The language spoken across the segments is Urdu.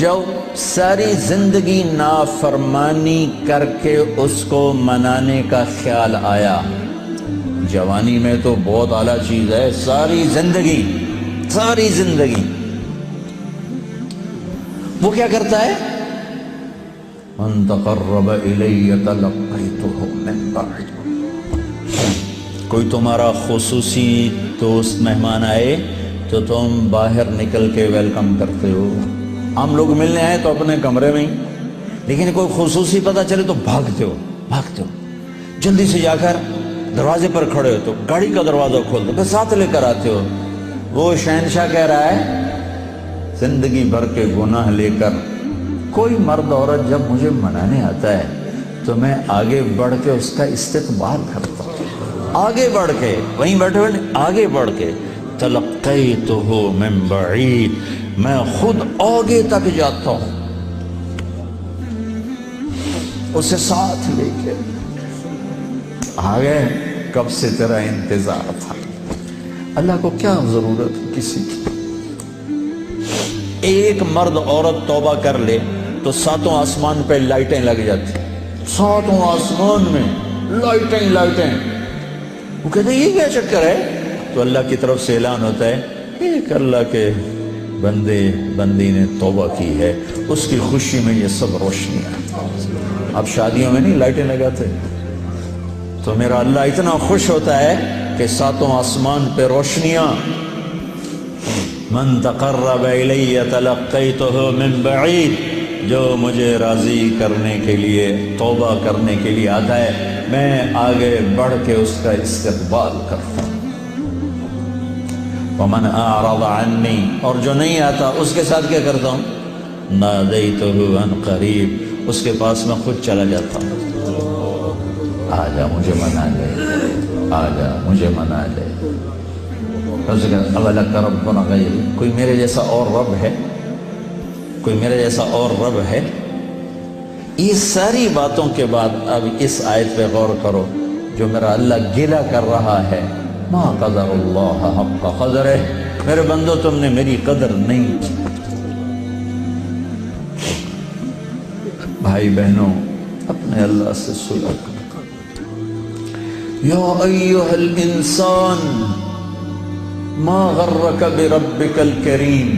جو ساری زندگی نافرمانی کر کے اس کو منانے کا خیال آیا، جوانی میں تو بہت اعلیٰ چیز ہے، ساری زندگی وہ کیا کرتا ہے؟ من تقرب الی تلقیتہ من بعید۔ کوئی تمہارا خصوصی دوست مہمان آئے تو تم باہر نکل کے ویلکم کرتے ہو۔ ہم لوگ ملنے آئے تو اپنے کمرے میں ہی، لیکن کوئی خصوصی پتہ چلے تو بھاگتے ہو، جلدی سے جا کر دروازے پر کھڑے ہو تو گاڑی کا دروازہ کھول دو، پھر ساتھ لے کر آتے ہو۔ وہ شہنشاہ کہہ رہا ہے زندگی بھر کے گناہ لے کر کوئی مرد عورت جب مجھے منانے آتا ہے تو میں آگے بڑھ کے اس کا استقبال کرتا ہوں، آگے بڑھ کے، وہیں بیٹھے ہوئے آگے بڑھ کے، تلقیتہ من بعید، میں خود آگے تک جاتا ہوں اسے ساتھ لے کے۔ آگے کب سے تیرا انتظار تھا، اللہ کو کیا ضرورت کسی کی؟ ایک مرد عورت توبہ کر لے تو ساتوں آسمان پہ لائٹیں لگ جاتی، ساتوں آسمان میں لائٹیں۔ وہ کہتے ہیں یہ کیا چکر ہے؟ تو اللہ کی طرف سے اعلان ہوتا ہے ایک اللہ کے بندی نے توبہ کی ہے، اس کی خوشی میں یہ سب روشنیاں۔ اب شادیوں میں نہیں لائٹیں لگاتے، تو میرا اللہ اتنا خوش ہوتا ہے کہ ساتوں آسمان پہ روشنیاں۔ من تقرب الی تلقیتہ من بعید، جو مجھے راضی کرنے کے لیے، توبہ کرنے کے لیے آتا ہے، میں آگے بڑھ کے اس کا استقبال کرتا ہوں۔ ومن اعرض عنی، اور جو نہیں آتا اس کے ساتھ کیا کرتا ہوں؟ نادیتہ عن قریب، اس کے پاس میں خود چلا جاتا ہوں، آجا مجھے منا لے، آجا مجھے منا لے۔ اولک ربنا غیر، کوئی میرے جیسا اور رب ہے؟ کوئی میرے جیسا اور رب ہے؟ یہ ساری باتوں کے بعد اب اس آیت پہ غور کرو، جو میرا اللہ گلہ کر رہا ہے، ما قدر اللہ حق قدرہ، میرے بندو تم نے میری قدر نہیں کی۔ بھائی بہنوں، اپنے اللہ سے صلح کرو۔ یا ایھا الانسان ما غرک بربک الکریم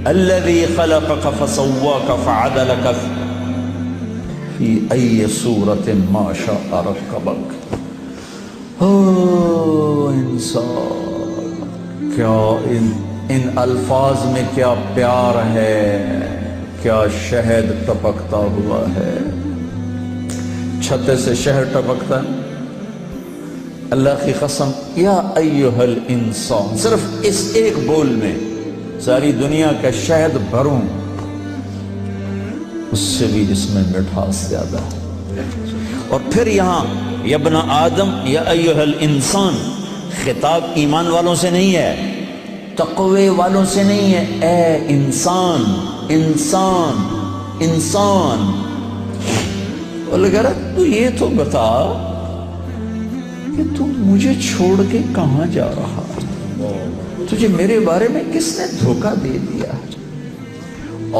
الذی خلقک فسواک فعدلک فی ای صورت ما شاء رکبک۔ انسان، کیا ان الفاظ میں کیا پیار ہے، کیا شہد ٹپکتا ہوا ہے۔ چھتے سے شہد ٹپکتا ہے، اللہ کی قسم، یا ایھا الانسان، صرف اس ایک بول میں ساری دنیا کا شہد بھروں، اس سے بھی اس میں مٹھاس زیادہ ہے۔ اور پھر یہاں یا ابن آدم یا ایھا الانسان، خطاب ایمان والوں سے نہیں ہے، تقوی والوں سے نہیں ہے، اے انسان، انسان، انسان۔ اور لگا رہا تو یہ تو بتا کہ تو مجھے چھوڑ کے کہاں جا رہا، تجھے میرے بارے میں کس نے دھوکہ دے دیا؟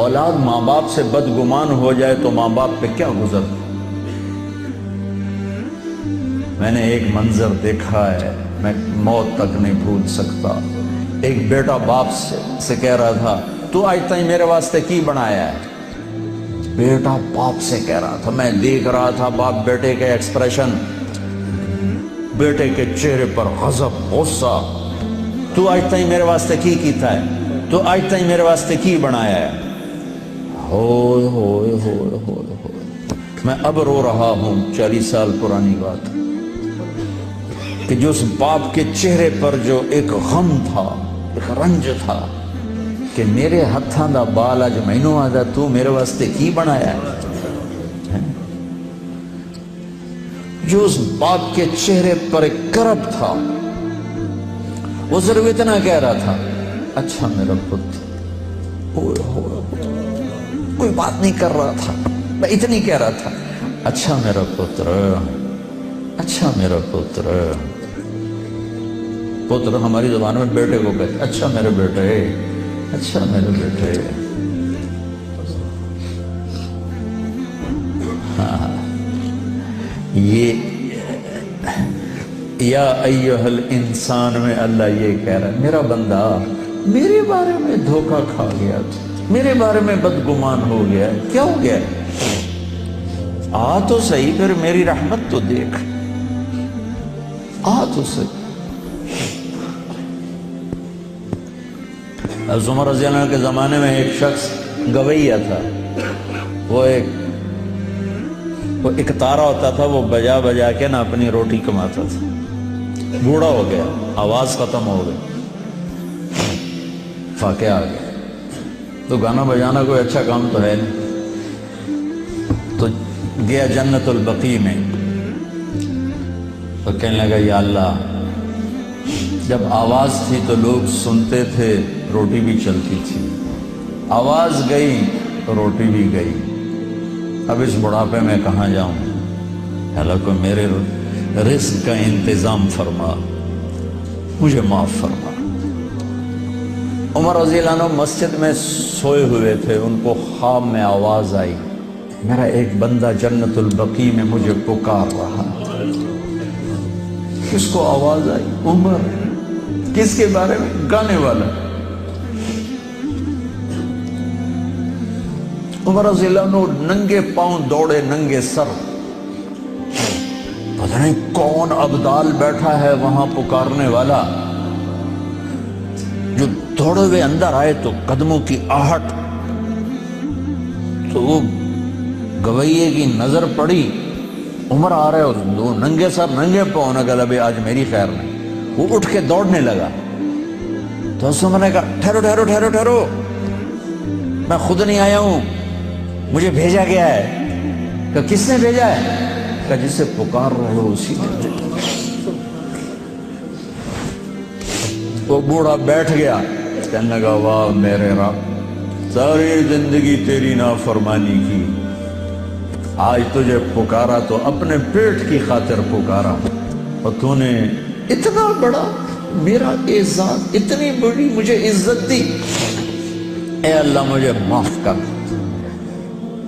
اولاد ماں باپ سے بدگمان ہو جائے تو ماں باپ پہ کیا گزرتا؟ میں نے ایک منظر دیکھا ہے، میں موت تک نہیں بھول سکتا۔ ایک بیٹا باپ سے کہہ رہا تھا تو آج تک میرے واسطے کی بنایا ہے؟ بیٹا باپ سے کہہ رہا تھا، میں دیکھ رہا تھا باپ بیٹے کے ایکسپریشن، بیٹے کے چہرے پر غضب، غصہ، تو آج تک میرے واسطے کی کیتا ہے، تو آج تک میرے واسطے کی بنایا ہے۔ ہوئے ہوئے ہوئے ہوئے ہوئے، میں اب رو رہا ہوں، 40 سال پرانی بات، کہ جو اس باپ کے چہرے پر جو ایک غم تھا، ایک رنج تھا، کہ میرے ہتھاں دا بال اج مینوں آدا تو میرے واسطے کی بنایا ہے؟ جو اس باپ کے چہرے پر ایک کرب تھا، وہ صرف اتنا کہہ رہا تھا، اچھا میرا پتر، کوئی بات نہیں کر رہا تھا، میں اتنی کہہ رہا تھا، اچھا میرا پتر، اچھا میرا پتر۔ پتر ہماری زبان میں بیٹے کو کہتے، اچھا میرے بیٹے، اچھا میرے بیٹے۔ یہ یا ایھا الانسان میں اللہ یہ کہہ رہا ہے میرا بندہ میرے بارے میں دھوکہ کھا گیا، میرے بارے میں بدگمان ہو گیا، کیا ہو گیا؟ آ تو صحیح، پھر میری رحمت تو دیکھ، آ تو صحیح۔ حضرت عمر رضی اللہ عنہ کے زمانے میں ایک شخص گویہ تھا، وہ ایک تارا ہوتا تھا، وہ بجا بجا کے نا اپنی روٹی کماتا تھا، بوڑھا ہو گیا، آواز ختم ہو گئی، فاقہ آ گیا، تو گانا بجانا کوئی اچھا کام تو ہے نہیں، تو گیا جنت البقیع میں، تو کہنے لگا یا اللہ جب آواز تھی تو لوگ سنتے تھے، روٹی بھی چلتی تھی، آواز گئی تو روٹی بھی گئی، اب اس بڑھاپے میں کہاں جاؤں؟ اللہ کو میرے رزق کا انتظام فرما، مجھے معاف فرما۔ عمر رضی اللہ عنہ مسجد میں سوئے ہوئے تھے، ان کو خواب میں آواز آئی، میرا ایک بندہ جنت البقیع میں مجھے پکار رہا ہے۔ کس کو آواز آئی؟ عمر۔ کس کے بارے میں؟ گانے والا۔ عمر رضی اللہ عنہ ننگے پاؤں دوڑے، ننگے سر، پتہ نہیں کون ابدال بیٹھا ہے وہاں پکارنے والا، جو دوڑے ہوئے اندر آئے تو قدموں کی آہٹ، تو وہ گویے کی نظر پڑی، عمر آ رہے اور دو ننگے سر ننگے پاؤں، نے کہا ابھی آج میری خیر نہیں۔ وہ اٹھ کے دوڑنے لگا تو اس نے کہا ٹھہرو ٹھہرو ٹھہرو ٹھہرو، میں خود نہیں آیا ہوں، مجھے بھیجا گیا ہے۔ کہ کس نے بھیجا ہے؟ کہ جس سے پکار رہے ہو اسی نے۔ وہ بوڑھا بیٹھ گیا، کہنے لگا واہ میرے رب، ساری زندگی تیری نافرمانی کی، آج تجھے پکارا تو اپنے پیٹ کی خاطر پکارا، اور تو نے اتنا بڑا میرا اعزاز، اتنی بڑی مجھے عزت دی، اے اللہ مجھے معاف کر۔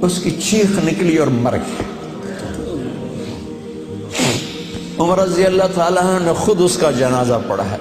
اس کی چیخ نکلی اور مر گئی۔ عمر رضی اللہ تعالیٰ نے خود اس کا جنازہ پڑھا ہے۔